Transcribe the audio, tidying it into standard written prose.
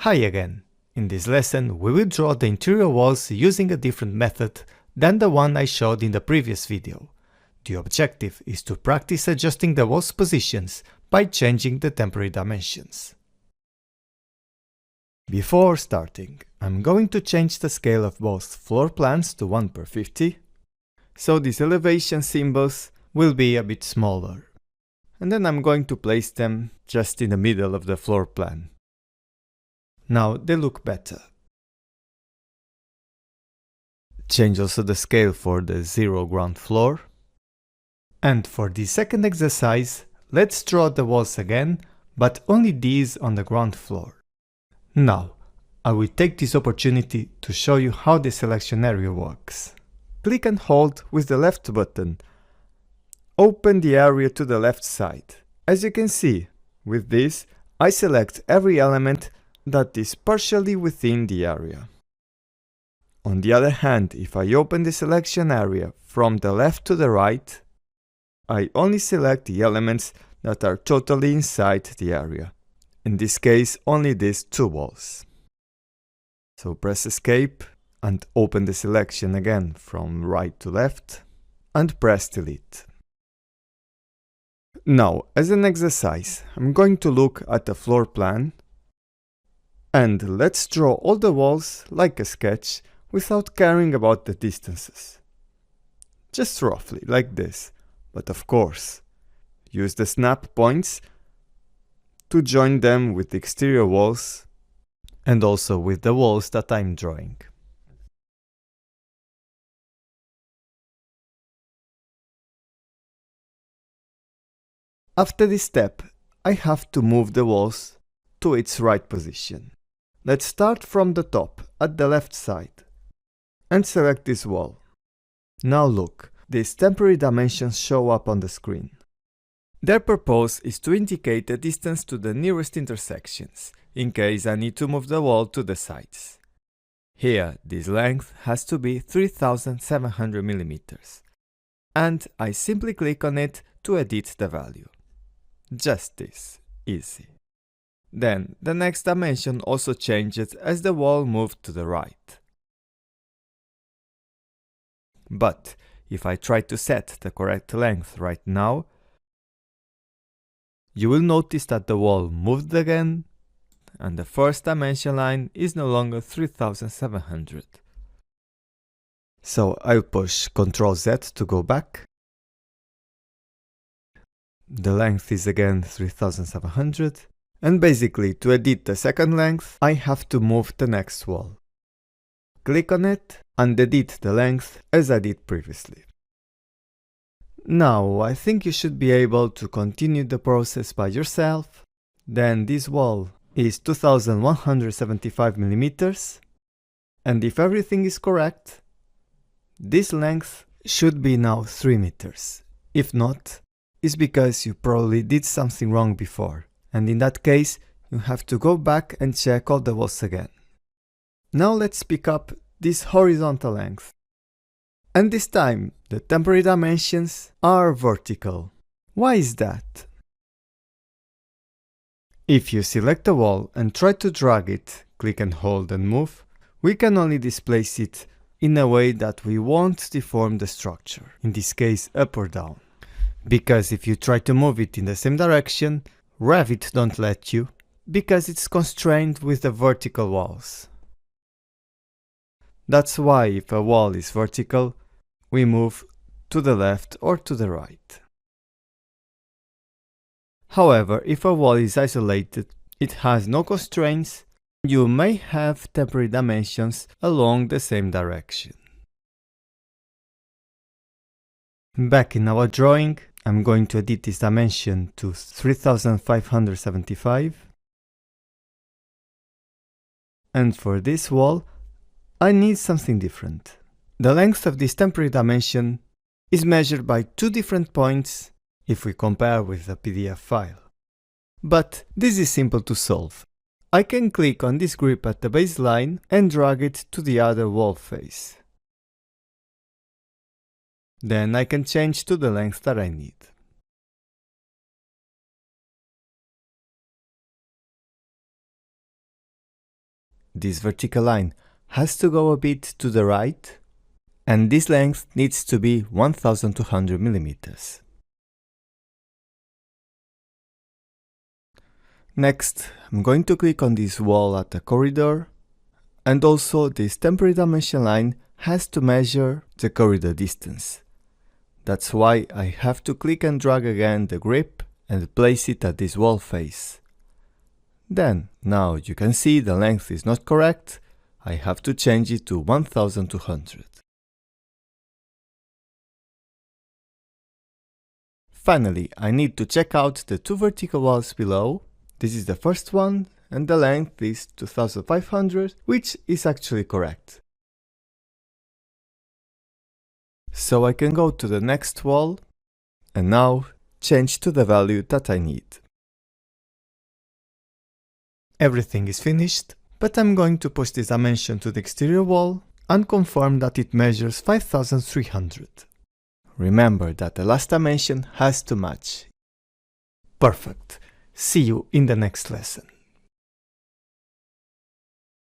Hi again! In this lesson we will draw the interior walls using a different method than the one I showed in the previous video. The objective is to practice adjusting the wall's positions by changing the temporary dimensions. Before starting, I'm going to change the scale of both floor plans to 1/50, so these elevation symbols will be a bit smaller. And then I'm going to place them just in the middle of the floor plan. Now they look better. Change also the scale for the 0 ground floor. And for the second exercise, let's draw the walls again, but only these on the ground floor. Now, I will take this opportunity to show you how the selection area works. Click and hold with the left button. Open the area to the left side. As you can see, with this, I select every element that is partially within the area. On the other hand, if I open the selection area from the left to the right, I only select the elements that are totally inside the area. In this case, only these two walls. So press Escape and open the selection again from right to left and press Delete. Now, as an exercise, I'm going to look at the floor plan and let's draw all the walls like a sketch without caring about the distances. Just roughly, like this. But of course, use the snap points to join them with the exterior walls and also with the walls that I'm drawing. After this step, I have to move the walls to its right position. Let's start from the top, at the left side, and select this wall. Now look, these temporary dimensions show up on the screen. Their purpose is to indicate the distance to the nearest intersections, in case I need to move the wall to the sides. Here, this length has to be 3700 mm, and I simply click on it to edit the value. Just this, easy. Then, the next dimension also changes as the wall moved to the right. But, if I try to set the correct length right now, you will notice that the wall moved again, and the first dimension line is no longer 3700. So I'll push Ctrl Z to go back. The length is again 3700. And basically, to edit the second length, I have to move the next wall. Click on it and edit the length as I did previously. Now, I think you should be able to continue the process by yourself. Then this wall is 2175 mm, and if everything is correct, this length should be now 3 meters. If not, it's because you probably did something wrong before. And in that case, you have to go back and check all the walls again. Now let's pick up this horizontal length. And this time, the temporary dimensions are vertical. Why is that? If you select a wall and try to drag it, click and hold and move, we can only displace it in a way that we won't deform the structure, in this case up or down. Because if you try to move it in the same direction, Revit don't let you, because it's constrained with the vertical walls. That's why if a wall is vertical, we move to the left or to the right. However, if a wall is isolated, it has no constraints, you may have temporary dimensions along the same direction. Back in our drawing, I'm going to edit this dimension to 3575. And for this wall, I need something different. The length of this temporary dimension is measured by two different points if we compare with the PDF file. But this is simple to solve. I can click on this grip at the baseline and drag it to the other wall face. Then I can change to the length that I need. this vertical line has to go a bit to the right, and this length needs to be 1200 millimeters. Next, I'm going to click on this wall at the corridor, and also this temporary dimension line has to measure the corridor distance. That's why I have to click and drag again the grip and place it at this wall face. Then, now you can see the length is not correct, I have to change it to 1200. Finally, I need to check out the two vertical walls below. This is the first one, and the length is 2500, which is actually correct. So I can go to the next wall, and now change to the value that I need. Everything is finished, but I'm going to push this dimension to the exterior wall and confirm that it measures 5300. Remember that the last dimension has to match. Perfect. See you in the next lesson.